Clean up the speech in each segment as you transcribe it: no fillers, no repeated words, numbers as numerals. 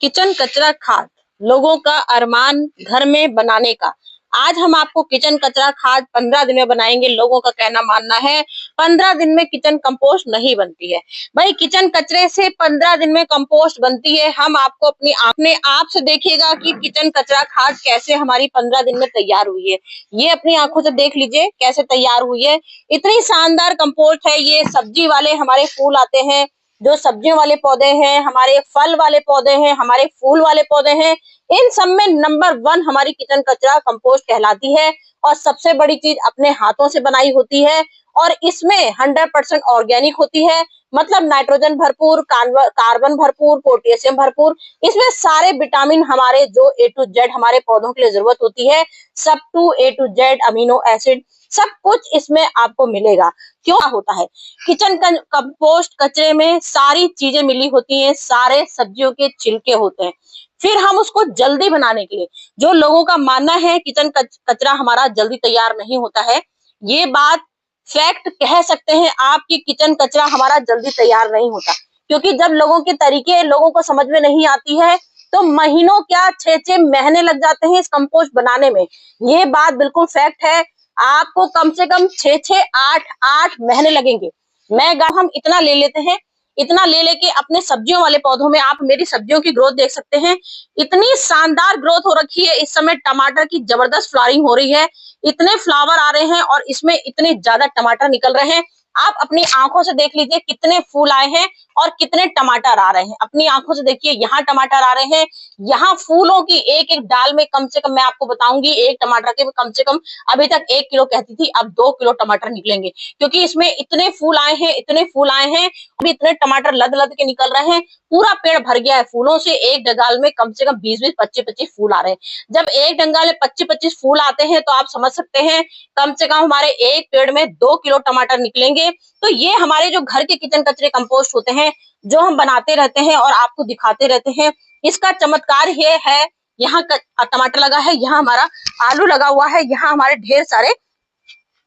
Kitchen कचरा खाद लोगों का अरमान घर में बनाने का। आज हम आपको किचन कचरा खाद 15 दिन में बनाएंगे। लोगों का कहना मानना है 15 दिन में किचन कंपोस्ट नहीं बनती है। भाई किचन कचरे से 15 दिन में कंपोस्ट बनती है। हम आपको अपने आप से देखिएगा कि किचन कचरा खाद कैसे हमारी 15 दिन में तैयार हुई है। ये अपनी आंखों से देख लीजिए कैसे तैयार हुई है। इतनी शानदार कंपोस्ट है। ये सब्जी वाले हमारे फूल आते हैं, जो सब्जियों वाले पौधे हैं, हमारे फल वाले पौधे हैं, हमारे फूल वाले पौधे हैं, इन सब में नंबर 1 हमारी किचन कचरा कंपोस्ट कहलाती है। और सबसे बड़ी चीज अपने हाथों से बनाई होती है और इसमें 100% ऑर्गेनिक होती है। मतलब नाइट्रोजन भरपूर, कार्बन भरपूर, पोटेशियम भरपूर। इसमें सारे विटामिन हमारे जो A to Z हमारे पौधों के लिए जरूरत होती है, सब टू A to Z amino acid सब कुछ इसमें आपको मिलेगा। क्यों होता है? किचन कंपोस्ट कचरे में सारी चीजें मिली होती हैं, सारे सब्जियों के छिलके होते हैं। फिर हम उसको जल्दी बनाने के लिए, जो लोगों का मानना है किचन कचरा हमारा जल्दी तैयार नहीं होता है, ये बात फैक्ट कह सकते हैं आप कि किचन कचरा हमारा जल्दी तैयार नहीं होता। क्योंकि जब लोगों के तरीके लोगों को समझ में नहीं आती है तो महीनों क्या 6-6 महीने लग जाते हैं इस कंपोस्ट बनाने में। ये बात बिल्कुल फैक्ट है। आपको कम से कम 6-6, 8-8 महीने लगेंगे। हम इतना ले लेते हैं, इतना ले लेके अपने सब्जियों वाले पौधों में आप मेरी सब्जियों की ग्रोथ देख सकते हैं। इतनी शानदार ग्रोथ हो रखी है। इस समय टमाटर की जबरदस्त फ्लावरिंग हो रही है, इतने फ्लावर आ रहे हैं और इसमें इतने ज्यादा टमाटर निकल रहे हैं। आप अपनी आंखों से देख लीजिए कितने फूल आए हैं और कितने टमाटर आ रहे हैं। अपनी आंखों से देखिए, यहाँ टमाटर आ रहे हैं, यहाँ फूलों की एक एक डाल में कम से कम मैं आपको बताऊंगी एक टमाटर के कम से कम अभी तक 1 किलो कहती थी, अब 2 किलो टमाटर निकलेंगे। क्योंकि इसमें इतने फूल आए हैं, इतने फूल आए हैं, अभी इतने टमाटर लद लद के निकल रहे हैं। पूरा पेड़ भर गया है फूलों से। एक डंगाल में कम से कम 20-20, 25-25 फूल आ रहे हैं। जब एक डंगाल में 25-25 फूल आते हैं तो आप समझ सकते हैं कम से कम हमारे एक पेड़ में 2 किलो टमाटर निकलेंगे। तो ये हमारे जो घर के किचन कचरे कंपोस्ट होते हैं, जो हम बनाते रहते हैं और आपको दिखाते रहते हैं। इसका चमत्कार ये है, यहाँ टमाटर लगा है, यहाँ हमारा आलू लगा हुआ है, यहाँ हमारे ढेर सारे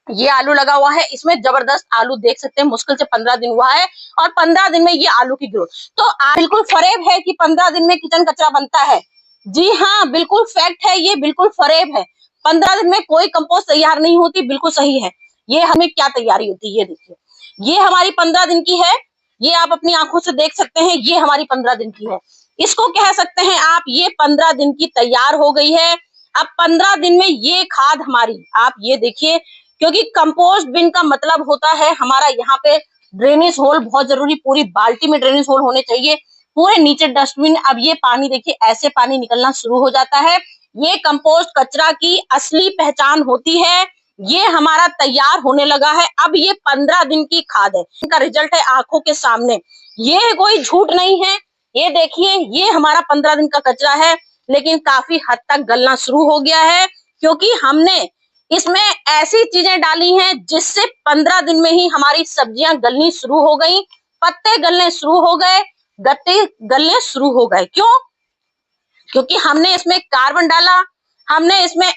ये आलू लगा हुआ है। इसमें जबरदस्त आलू देख सकते हैं। मुश्किल से 15 दिन हुआ है और 15 दिन में ये आलू की ग्रोथ। तो बिल्कुल फरेब है कि 15 दिन में किचन कचरा बनता है। जी हाँ, बिल्कुल फैक्ट है, ये बिल्कुल फरेब है। 15 दिन में कोई कंपोस्ट तैयार नहीं होती, बिल्कुल सही है। ये हमें क्या तैयारी होती है, ये देखिए, ये हमारी 15 दिन की है। ये आप अपनी आंखों से देख सकते हैं, ये हमारी 15 दिन की है। इसको कह सकते हैं आप ये 15 दिन की तैयार हो गई है। अब 15 दिन में ये खाद हमारी, आप ये देखिए, क्योंकि कंपोस्ट बिन का मतलब होता है हमारा यहाँ पे ड्रेनेज होल बहुत जरूरी, पूरी बाल्टी में ड्रेनेज होल होने चाहिए, पूरे नीचे डस्टबिन। अब ये पानी देखिए ऐसे पानी निकलना शुरू हो जाता है। ये कंपोस्ट कचरा की असली पहचान होती है। ये हमारा तैयार होने लगा है। अब ये 15 दिन की खाद है, इनका रिजल्ट है आंखों के सामने। ये कोई झूठ नहीं है। ये देखिए, ये हमारा 15 दिन का कचरा है, लेकिन काफी हद तक गलना शुरू हो गया है। क्योंकि हमने इसमें ऐसी चीजें डाली हैं जिससे 15 दिन में ही हमारी सब्जियां गलनी शुरू हो गई, पत्ते गलने शुरू हो गए, गत्ते गलने शुरू हो गए। क्यों? क्योंकि हमने इसमें कार्बन डाला, हमने इसमें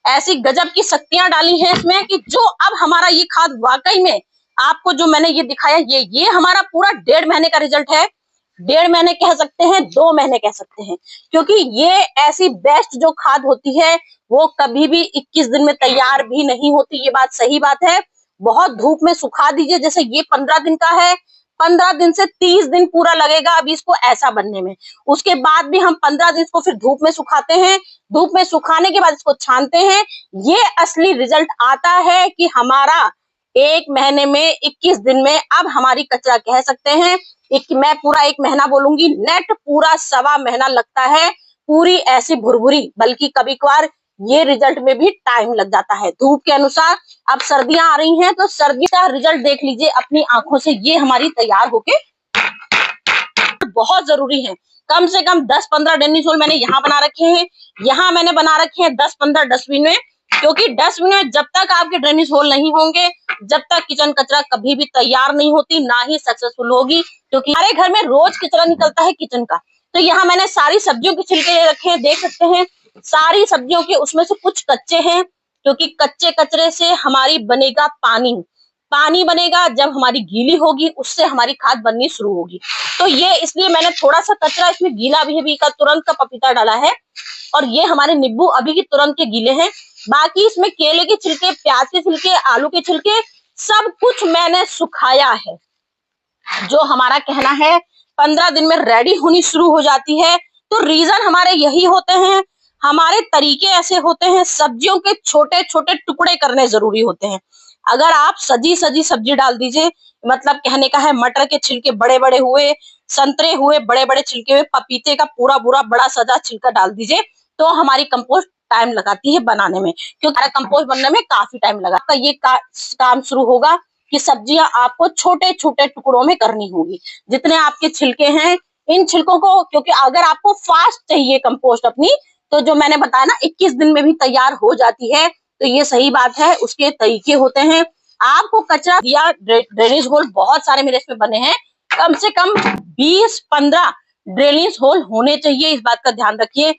ऐसी गजब की शक्तियां डाली हैं इसमें कि जो अब हमारा ये खाद वाकई में आपको जो मैंने ये दिखाया, ये हमारा पूरा 1.5 महीने का रिजल्ट है। 1.5 महीने कह सकते हैं, 2 महीने कह सकते हैं। क्योंकि ये ऐसी बेस्ट जो खाद होती है वो कभी भी 21 दिन में तैयार भी नहीं होती। ये बात सही बात है। बहुत धूप में सुखा दीजिए, जैसे ये 15 दिन का है, 15 दिन से 30 दिन पूरा लगेगा अभी इसको ऐसा बनने में। उसके बाद भी हम 15 दिन इसको फिर धूप में सुखाते हैं। धूप में सुखाने के बाद इसको छानते हैं। ये असली रिजल्ट आता है कि हमारा 1 महीने में 21 दिन में अब हमारी कचरा कह सकते हैं। मैं पूरा 1 महीना बोलूंगी, नेट पूरा 1.25 महीना लगता है पूरी ऐसी भुरभुरी, बल्कि कभी कभार ये रिजल्ट में भी टाइम लग जाता है धूप के अनुसार। अब सर्दियां आ रही हैं तो सर्दी का रिजल्ट देख लीजिए अपनी आंखों से। ये हमारी तैयार होके बहुत जरूरी है। कम से कम 10-15 ड्रेनेज होल मैंने यहाँ बना रखे हैं, यहाँ मैंने बना रखे हैं 10-15 डस्टबिन में। क्योंकि डस्टबिन में जब तक आपके ड्रेनेज होल नहीं होंगे, जब तक किचन कचरा कभी भी तैयार नहीं होती, ना ही सक्सेसफुल होगी। क्योंकि हमारे घर में रोज कचरा निकलता है किचन का। तो यहाँ मैंने सारी सब्जियों के छिलके रखे हैं, देख सकते हैं सारी सब्जियों के, उसमें से कुछ कच्चे हैं क्योंकि कच्चे कचरे से हमारी बनेगा पानी। पानी बनेगा जब हमारी गीली होगी, उससे हमारी खाद बननी शुरू होगी। तो ये इसलिए मैंने थोड़ा सा कचरा इसमें गीला भी का तुरंत का पपीता डाला है, और ये हमारे नींबू अभी के तुरंत के गीले हैं। बाकी इसमें केले के छिलके, प्याज के छिलके, आलू के छिलके, सब कुछ मैंने सुखाया है। जो हमारा कहना है 15 दिन में रेडी होनी शुरू हो जाती है। तो रीजन हमारे यही होते हैं, हमारे तरीके ऐसे होते हैं, सब्जियों के छोटे छोटे टुकड़े करने जरूरी होते हैं। अगर आप सजी सजी सब्जी डाल दीजिए, मतलब कहने का है मटर के छिलके बड़े बड़े हुए, संतरे हुए बड़े बड़े छिलके हुए, पपीते का पूरा पूरा बड़ा सजा छिलका डाल दीजिए, तो हमारी कंपोस्ट टाइम लगाती है बनाने में, क्योंकि हमारा कंपोस्ट बनने में काफी टाइम लगा। तो ये काम शुरू होगा कि सब्जियां आपको छोटे छोटे टुकड़ों में करनी होगी। जितने आपके छिलके हैं, इन छिलकों को, क्योंकि अगर आपको फास्ट चाहिए कंपोस्ट अपनी, तो जो मैंने बताया ना 21 दिन में भी तैयार हो जाती है, तो ये सही बात है। उसके तरीके होते हैं। आपको कचरा दिया, ड्रेनेज होल बहुत सारे मेरे इसमें बने हैं, कम से कम 20-15 ड्रेनेज होल होने चाहिए। इस बात का ध्यान रखिए,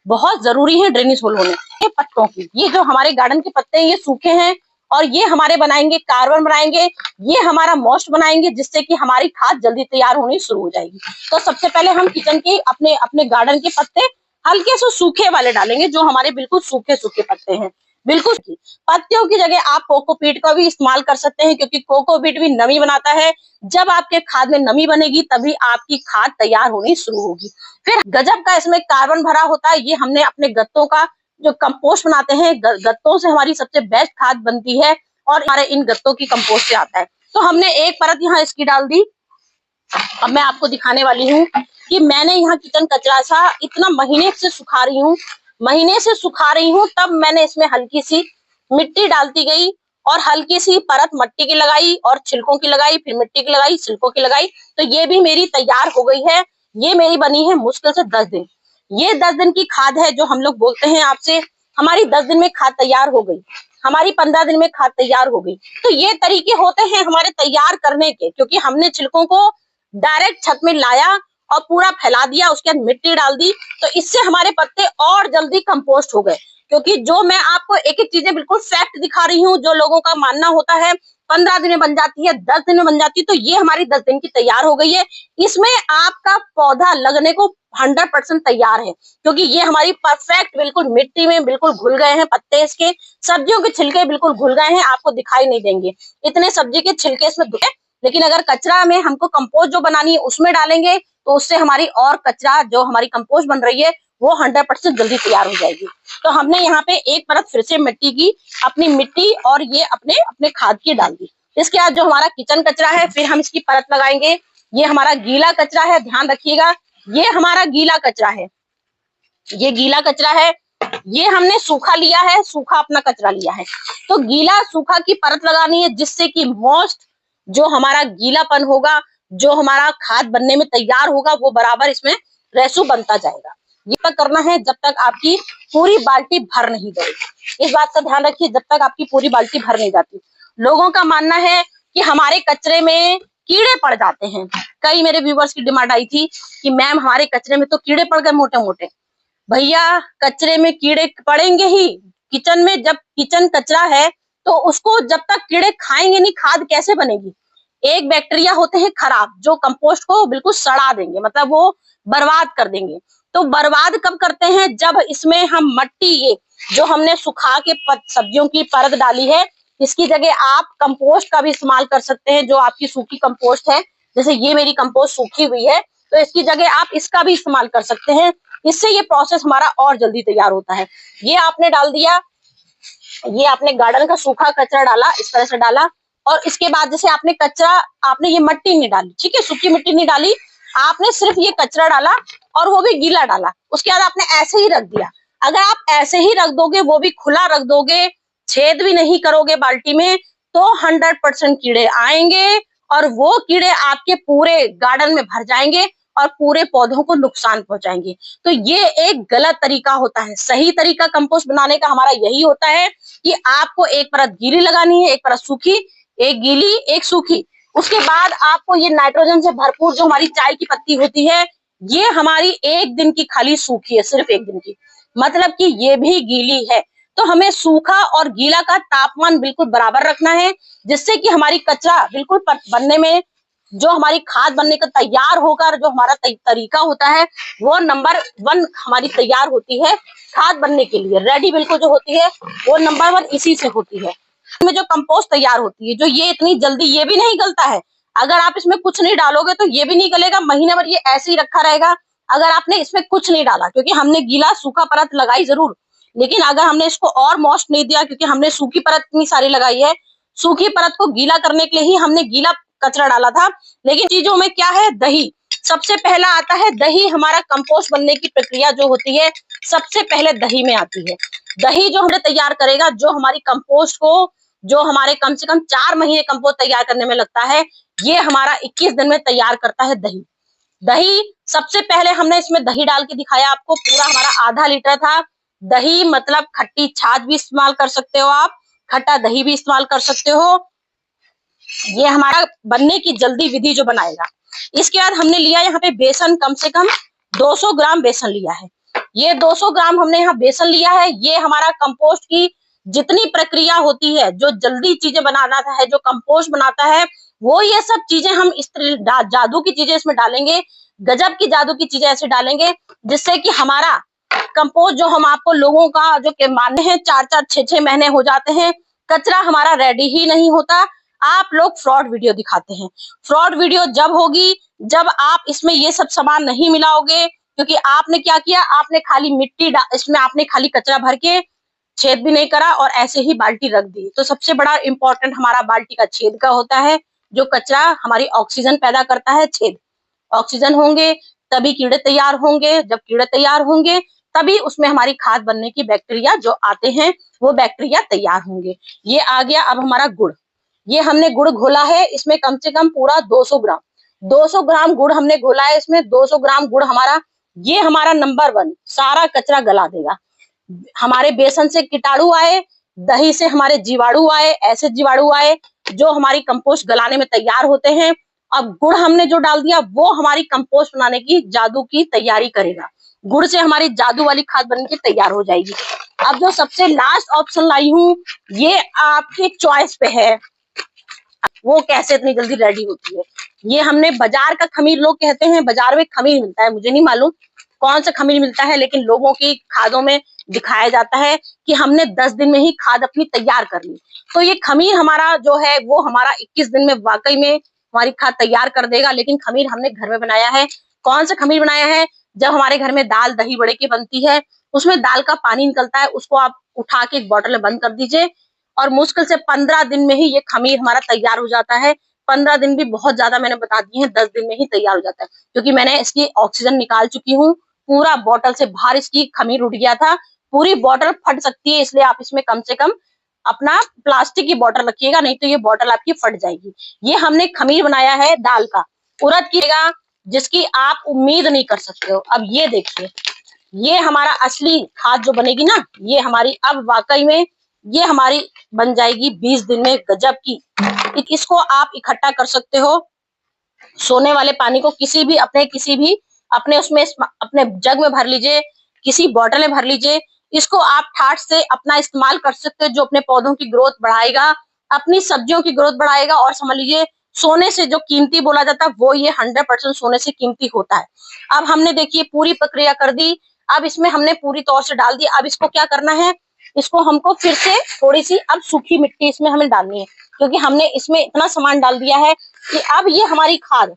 बहुत जरूरी है ड्रेनेज होल होने। ये पत्तों की, ये जो हमारे गार्डन के पत्ते हैं ये सूखे हैं, और ये हमारे बनाएंगे कार्बन बनाएंगे, ये हमारा मोस्ट बनाएंगे, जिससे कि हमारी खाद जल्दी तैयार होनी शुरू हो जाएगी। तो सबसे पहले हम किचन के अपने अपने गार्डन के पत्ते हल्के से सूखे वाले डालेंगे, जो हमारे बिल्कुल सूखे सूखे पत्ते हैं। बिल्कुल पत्तियों की जगह आप कोकोपीट का भी इस्तेमाल कर सकते हैं, क्योंकि कोकोपीट भी नमी बनाता है। जब आपके खाद में नमी बनेगी तभी आपकी खाद तैयार होनी शुरू होगी। फिर गजब का इसमें कार्बन भरा होता है। ये हमने अपने गत्तों का जो कंपोस्ट बनाते हैं, गत्तों से हमारी सबसे बेस्ट खाद बनती है, और हमारे इन गत्तों की कंपोस्ट से आता है। तो हमने एक परत यहाँ इसकी डाल दी। अब मैं आपको दिखाने वाली हूँ कि मैंने यहाँ किचन कचरा सा इतना महीने से सुखा रही हूँ, तब मैंने इसमें हल्की सी मिट्टी डालती गई, और हल्की सी परत मिट्टी की लगाई, और छिलकों की लगाई, फिर मिट्टी की लगाई, छिलकों की लगाई। तो ये भी मेरी तैयार हो गई है। ये मेरी बनी है मुश्किल से 10 दिन। ये 10 दिन की खाद है, जो हम लोग बोलते हैं आपसे हमारी 10 दिन में खाद तैयार हो गई, हमारी 15 दिन में खाद तैयार हो गई। तो ये तरीके होते हैं हमारे तैयार करने के, क्योंकि हमने छिलकों को डायरेक्ट छत में लाया और पूरा फैला दिया, उसके बाद मिट्टी डाल दी, तो इससे हमारे पत्ते और जल्दी कंपोस्ट हो गए। क्योंकि जो मैं आपको एक एक चीजें बिल्कुल फैक्ट दिखा रही हूँ, जो लोगों का मानना होता है 15 दिन में बन जाती है, 10 दिन में बन जाती है, तो ये हमारी 10 दिन की तैयार हो गई है। इसमें आपका पौधा लगने को 100% तैयार है, क्योंकि ये हमारी परफेक्ट बिल्कुल मिट्टी में बिल्कुल घुल गए हैं पत्ते इसके। सब्जियों के छिलके बिल्कुल घुल गए हैं, आपको दिखाई नहीं देंगे इतने सब्जी के छिलके इसमें घुले। लेकिन अगर कचरा में हमको कंपोस्ट जो बनानी है उसमें डालेंगे, तो उससे हमारी और कचरा जो हमारी कंपोस्ट बन रही है वो 100% जल्दी तैयार हो जाएगी। तो हमने यहाँ पे एक परत फिर से मिट्टी की, अपनी मिट्टी और ये अपने अपने खाद की डाल दी। इसके बाद जो हमारा किचन कचरा है, फिर हम इसकी परत लगाएंगे। ये हमारा गीला कचरा है, ध्यान रखिएगा, ये हमारा गीला कचरा है, ये गीला कचरा है। ये हमने सूखा लिया है, सूखा अपना कचरा लिया है। तो गीला सूखा की परत लगानी है, जिससे कि मोस्ट जो हमारा गीलापन होगा, जो हमारा खाद बनने में तैयार होगा, वो बराबर इसमें रेसू बनता जाएगा। ये तक करना है जब तक आपकी पूरी बाल्टी भर नहीं जाएगी। इस बात का ध्यान रखिए, जब तक आपकी पूरी बाल्टी भर नहीं जाती। लोगों का मानना है कि हमारे कचरे में कीड़े पड़ जाते हैं। कई मेरे व्यूवर्स की डिमांड आई थी कि मैम हमारे कचरे में तो कीड़े पड़ गए मोटे मोटे। भैया कचरे में कीड़े पड़ेंगे ही। किचन में जब किचन कचरा है, तो उसको जब तक कीड़े खाएंगे नहीं, खाद कैसे बनेगी। एक बैक्टीरिया होते हैं खराब, जो कंपोस्ट को बिल्कुल सड़ा देंगे, मतलब वो बर्बाद कर देंगे। तो बर्बाद कब करते हैं, जब इसमें हम मट्टी, ये जो हमने सुखा के सब्जियों की परत डाली है, इसकी जगह आप कंपोस्ट का भी इस्तेमाल कर सकते हैं। जो आपकी सूखी कंपोस्ट है, जैसे ये मेरी कंपोस्ट सूखी हुई है, तो इसकी जगह आप इसका भी इस्तेमाल कर सकते हैं। इससे ये प्रोसेस हमारा और जल्दी तैयार होता है। ये आपने डाल दिया, ये आपने गार्डन का सूखा कचरा डाला, इस तरह से डाला। और इसके बाद जैसे आपने कचरा, आपने ये मिट्टी नहीं डाली, ठीक है, सूखी मिट्टी नहीं डाली, आपने सिर्फ ये कचरा डाला, और वो भी गीला डाला। उसके बाद आपने ऐसे ही रख दिया। अगर आप ऐसे ही रख दोगे, वो भी खुला रख दोगे, छेद भी नहीं करोगे बाल्टी में, तो 100% कीड़े आएंगे, और वो कीड़े आपके पूरे गार्डन में भर जाएंगे और पूरे पौधों को नुकसान पहुंचाएंगे। तो ये एक गलत तरीका होता है। सही तरीका कंपोस्ट बनाने का हमारा यही होता है कि आपको एक परत गीली लगानी है, एक परत सूखी, एक गीली एक सूखी। उसके बाद आपको ये नाइट्रोजन से भरपूर जो हमारी चाय की पत्ती होती है, ये हमारी एक दिन की खाली सूखी है, सिर्फ एक दिन की, मतलब कि ये भी गीली है। तो हमें सूखा और गीला का तापमान बिल्कुल बराबर रखना है, जिससे कि हमारी कचरा बिल्कुल बनने में, जो हमारी खाद बनने का तैयार होकर जो हमारा तरीका होता है वो नंबर 1 हमारी तैयार होती है। खाद बनने के लिए रेडी बिल्कुल जो होती है वो नंबर 1 इसी से होती है। इसमें जो कंपोस्ट तैयार होती है, जो ये इतनी जल्दी ये भी नहीं गलता है। अगर आप इसमें कुछ नहीं डालोगे तो ये भी नहीं गलेगा, महीने भर ये ऐसे ही रखा रहेगा। अगर आपने इसमें कुछ नहीं डाला, क्योंकि हमने गीला सूखा परत लगाई जरूर, लेकिन अगर हमने इसको और मॉइस्ट नहीं दिया, क्योंकि हमने सूखी परत इतनी सारी लगाई है, सूखी परत को गीला करने के लिए ही हमने गीला कचरा डाला था। लेकिन चीजों में क्या है, दही सबसे पहला आता है। दही हमारा कंपोस्ट बनने की प्रक्रिया जो होती है सबसे पहले दही में आती है। दही जो हमें तैयार करेगा, जो हमारी कंपोस्ट को, जो हमारे कम से कम 4 महीने कंपोस्ट तैयार करने में लगता है, ये हमारा 21 दिन में तैयार करता है दही। दही सबसे पहले हमने इसमें दही डाल के दिखाया आपको, पूरा हमारा आधा लीटर था। दही मतलब खट्टी छाछ भी इस्तेमाल कर सकते हो आप, खट्टा दही भी इस्तेमाल कर सकते हो। ये हमारा बनने की जल्दी विधि जो बनाएगा। इसके बाद हमने लिया यहाँ पे बेसन, कम से कम 200 ग्राम बेसन लिया है। ये 200 ग्राम हमने यहाँ बेसन लिया है। ये हमारा कंपोस्ट की जितनी प्रक्रिया होती है, जो जल्दी चीजें बनाना है, जो कंपोस्ट बनाता है, वो ये सब चीजें हम इस जादू की चीजें इसमें डालेंगे, गजब की जादू की चीजें ऐसे डालेंगे, जिससे कि हमारा कंपोस्ट, जो हम आपको लोगों का जो के मानने हैं 4-4, 6-6 महीने हो जाते हैं, कचरा हमारा रेडी ही नहीं होता। आप लोग फ्रॉड वीडियो दिखाते हैं। फ्रॉड वीडियो जब होगी जब आप इसमें ये सब सामान नहीं मिलाओगे, क्योंकि आपने क्या किया, आपने खाली मिट्टी इसमें आपने खाली कचरा भर के छेद भी नहीं करा और ऐसे ही बाल्टी रख दी। तो सबसे बड़ा इंपॉर्टेंट हमारा बाल्टी का छेद का होता है। जो कचरा हमारी ऑक्सीजन पैदा करता है, छेद, ऑक्सीजन होंगे तभी कीड़े तैयार होंगे। जब कीड़े तैयार होंगे तभी उसमें हमारी खाद बनने की बैक्टीरिया जो आते हैं वो बैक्टीरिया तैयार होंगे। ये आ गया अब हमारा गुड़। ये हमने गुड़ घोला है, इसमें कम से कम पूरा 200 ग्राम गुड़ हमने घोला है। इसमें 200 ग्राम गुड़ हमारा, ये हमारा नंबर 1 सारा कचरा गला देगा। हमारे बेसन से कीटाणु आए, दही से हमारे जीवाणु आए, ऐसे जीवाणु आए जो हमारी कंपोस्ट गलाने में तैयार होते हैं। अब गुड़ हमने जो डाल दिया वो हमारी कंपोस्ट बनाने की जादू की तैयारी करेगा। गुड़ से हमारी जादू वाली खाद बन के तैयार हो जाएगी। अब जो सबसे लास्ट ऑप्शन लाई हूँ, ये आपकी चॉइस पे है, वो कैसे इतनी जल्दी रेडी होती है। ये हमने बाजार का खमीर, लोग कहते हैं बाजार में खमीर मिलता है, मुझे नहीं मालूम कौन सा खमीर मिलता है, लेकिन लोगों की खादों में दिखाया जाता है कि हमने 10 दिन में ही खाद अपनी तैयार कर ली। तो ये खमीर हमारा जो है वो हमारा 21 दिन में वाकई में हमारी खाद तैयार कर देगा। लेकिन खमीर हमने घर में बनाया है। कौन सा खमीर बनाया है, जब हमारे घर में दाल दही बड़े की बनती है, उसमें दाल का पानी निकलता है, उसको आप उठा के एक बोतल में बंद कर दीजिए और मुश्किल से 15 दिन में ही ये खमीर हमारा तैयार हो जाता है। 15 दिन भी बहुत ज्यादा मैंने बता दिए हैं, 10 दिन में ही तैयार हो जाता है, क्योंकि मैंने इसकी ऑक्सीजन निकाल चुकी हूँ। पूरा बोतल से बाहर इसकी खमीर उठ गया था। पूरी बोतल फट सकती है, इसलिए आप इसमें कम से कम अपना प्लास्टिक की बोतल रखिएगा, नहीं तो ये बोतल आपकी फट जाएगी। ये हमने खमीर बनाया है दाल का, उड़द की, जिसकी आप उम्मीद नहीं कर सकते हो। अब ये देखिए, ये हमारा असली खाद जो बनेगी ना, ये हमारी अब वाकई में ये हमारी बन जाएगी 20 दिन में, गजब की। इसको आप इकट्ठा कर सकते हो। सोने वाले पानी को किसी भी अपने उसमें अपने जग में भर लीजिए, किसी बोतल में भर लीजिए। इसको आप ठाठ से अपना इस्तेमाल कर सकते हो, जो अपने पौधों की ग्रोथ बढ़ाएगा, अपनी सब्जियों की ग्रोथ बढ़ाएगा। और समझ लीजिए सोने से जो कीमती बोला जाता है वो ये 100% सोने से कीमती होता है। अब हमने देखिए पूरी प्रक्रिया कर दी। अब इसमें हमने पूरी तौर से डाल दिया। अब इसको क्या करना है, इसको हमको फिर से थोड़ी सी अब सूखी मिट्टी इसमें हमें डालनी है, क्योंकि हमने इसमें इतना सामान डाल दिया है कि अब ये हमारी खाद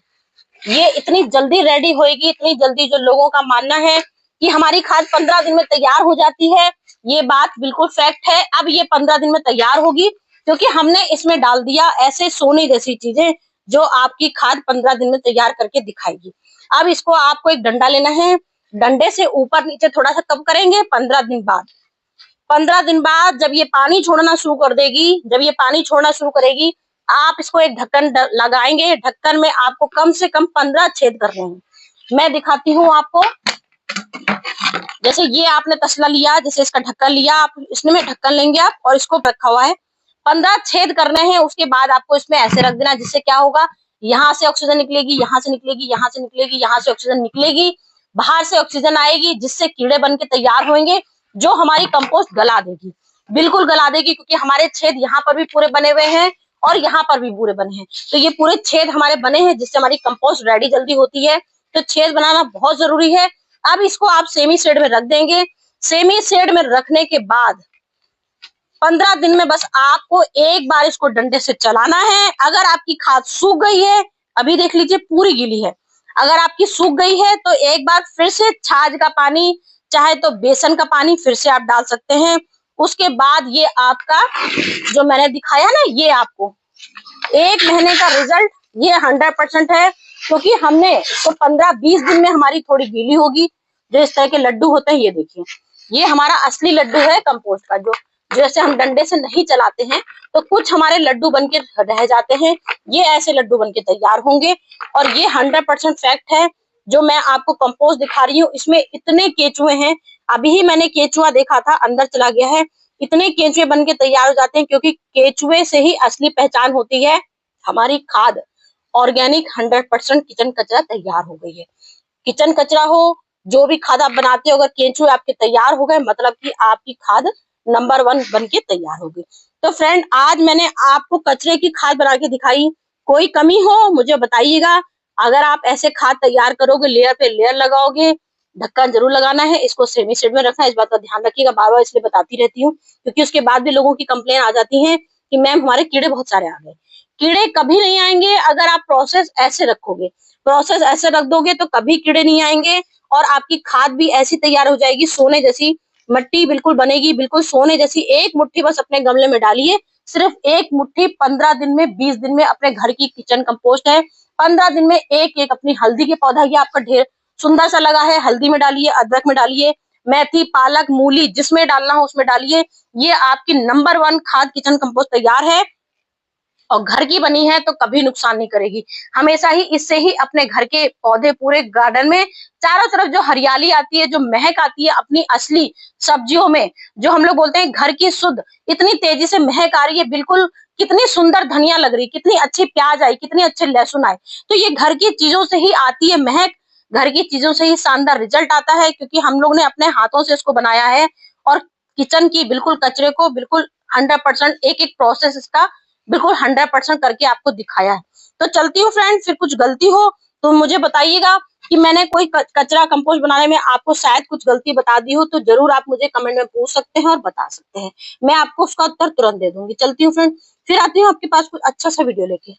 ये इतनी जल्दी रेडी होएगी, इतनी जल्दी, जो लोगों का मानना है कि हमारी खाद 15 दिन में तैयार हो जाती है, ये बात बिल्कुल फैक्ट है। अब ये 15 दिन में तैयार होगी, क्योंकि हमने इसमें डाल दिया ऐसे सोने जैसी चीजें जो आपकी खाद 15 दिन में तैयार करके दिखाएगी। अब इसको आपको एक डंडा लेना है, डंडे से ऊपर नीचे थोड़ा सा कब करेंगे, 15 दिन बाद। 15 दिन बाद जब ये पानी छोड़ना शुरू कर देगी, जब ये पानी छोड़ना शुरू करेगी, आप इसको एक ढक्कन लगाएंगे। ढक्कन में आपको कम से कम 15 छेद करने हैं। मैं दिखाती हूँ आपको। जैसे ये आपने तसला लिया, जैसे इसका ढक्कन लिया, आप इसमें ढक्कन लेंगे आप और इसको रखा हुआ है, 15 छेद करने हैं। उसके बाद आपको इसमें ऐसे रख देना, जिससे क्या होगा, यहाँ से ऑक्सीजन निकलेगी, यहाँ से निकलेगी, यहाँ से निकलेगी, यहाँ से ऑक्सीजन निकलेगी, बाहर से ऑक्सीजन आएगी, जिससे कीड़े बन के तैयार होंगे, जो हमारी कंपोस्ट गला देगी। बिल्कुल गला देगी, क्योंकि हमारे छेद यहाँ पर भी पूरे बने हुए हैं और यहाँ पर भी पूरे बने हैं। तो ये पूरे छेद हमारे बने हैं, जिससे हमारी कंपोस्ट रेडी जल्दी होती है। तो छेद बनाना बहुत जरूरी है। अब इसको आप सेमी शेड में रख देंगे। सेमी शेड में रखने के बाद 15 दिन में बस आपको एक बार इसको डंडे से चलाना है। अगर आपकी खाद सूख गई है, अभी देख लीजिए पूरी गीली है, अगर आपकी सूख गई है तो एक बार फिर से छाछ का पानी, चाहे तो बेसन का पानी फिर से आप डाल सकते हैं। उसके बाद ये आपका जो मैंने दिखाया ना, ये आपको 1 महीने का रिजल्ट ये 100% है, क्योंकि हमने इसको 15-20 दिन में हमारी थोड़ी गीली होगी। जो इस तरह के लड्डू होते हैं, ये देखिए, ये हमारा असली लड्डू है कंपोस्ट का। जो जैसे हम डंडे से नहीं चलाते हैं तो कुछ हमारे लड्डू बनके रह जाते हैं, ये ऐसे लड्डू बनके तैयार होंगे। और ये 100% फैक्ट है। जो मैं आपको कंपोस्ट दिखा रही हूँ, इसमें इतने केचुए हैं, अभी ही मैंने केचुआ देखा था, अंदर चला गया है। इतने केचुए बन के तैयार हो जाते हैं, क्योंकि केचुए से ही असली पहचान होती है हमारी खाद। ऑर्गेनिक 100% किचन कचरा तैयार हो गई है। किचन कचरा हो, जो भी खाद आप बनाते हो, अगर केंचुए आपके तैयार हो गए, मतलब कि आपकी खाद नंबर 1 बन के तैयार हो गई। तो फ्रेंड, आज मैंने आपको कचरे की खाद बना के दिखाई। कोई कमी हो मुझे बताइएगा। अगर आप ऐसे खाद तैयार करोगे, लेयर पे लेयर लगाओगे, ढक्कन जरूर लगाना है, इसको सेमी शेड में रखना है, इस बात का ध्यान रखिएगा। बार बार इसलिए बताती रहती हूँ, क्योंकि उसके बाद भी लोगों की कंप्लेन आ जाती है कि मैम हमारे कीड़े बहुत सारे आ गए। कीड़े कभी नहीं आएंगे अगर आप प्रोसेस ऐसे रखोगे। प्रोसेस ऐसे रख दोगे तो कभी कीड़े नहीं आएंगे, और आपकी खाद भी ऐसी तैयार हो जाएगी, सोने जैसी मिट्टी बिल्कुल बनेगी, बिल्कुल सोने जैसी। एक मुट्ठी बस अपने गमले में डालिए, सिर्फ एक मुट्ठी 15 दिन में, 20 दिन में अपने घर की किचन कंपोस्ट है। 15 दिन में एक एक अपनी हल्दी के पौधा, ये आपका ढेर सुंदर सा लगा है, हल्दी में डालिए, अदरक में डालिए, मेथी, पालक, मूली, जिसमें डालना हो उसमें डालिए। ये आपकी नंबर 1 खाद किचन कंपोस्ट तैयार है, और घर की बनी है तो कभी नुकसान नहीं करेगी। हमेशा ही इससे ही अपने घर के पौधे, पूरे गार्डन में चारों तरफ जो हरियाली आती है, जो महक आती है अपनी असली सब्जियों में, जो हम लोग बोलते हैं घर की शुद्ध, इतनी तेजी से महक आ रही है, बिल्कुल कितनी सुंदर धनिया लग रही, कितनी अच्छी प्याज आई, कितने अच्छे लहसुन आए। तो ये घर की चीजों से ही आती है महक, घर की चीजों से ही शानदार रिजल्ट आता है, क्योंकि हम लोग ने अपने हाथों से इसको बनाया है। और किचन की बिल्कुल कचरे को बिल्कुल 100% एक एक प्रोसेस इसका बिल्कुल 100% करके आपको दिखाया है। तो चलती हूँ फ्रेंड, फिर कुछ गलती हो तो मुझे बताइएगा कि मैंने कोई कचरा कंपोस्ट बनाने में आपको शायद कुछ गलती बता दी हो, तो जरूर आप मुझे कमेंट में पूछ सकते हैं और बता सकते हैं। मैं आपको उसका उत्तर तुरंत दे दूंगी। चलती हूँ फ्रेंड, फिर आती हूँ आपके पास कुछ अच्छा सा वीडियो लेके।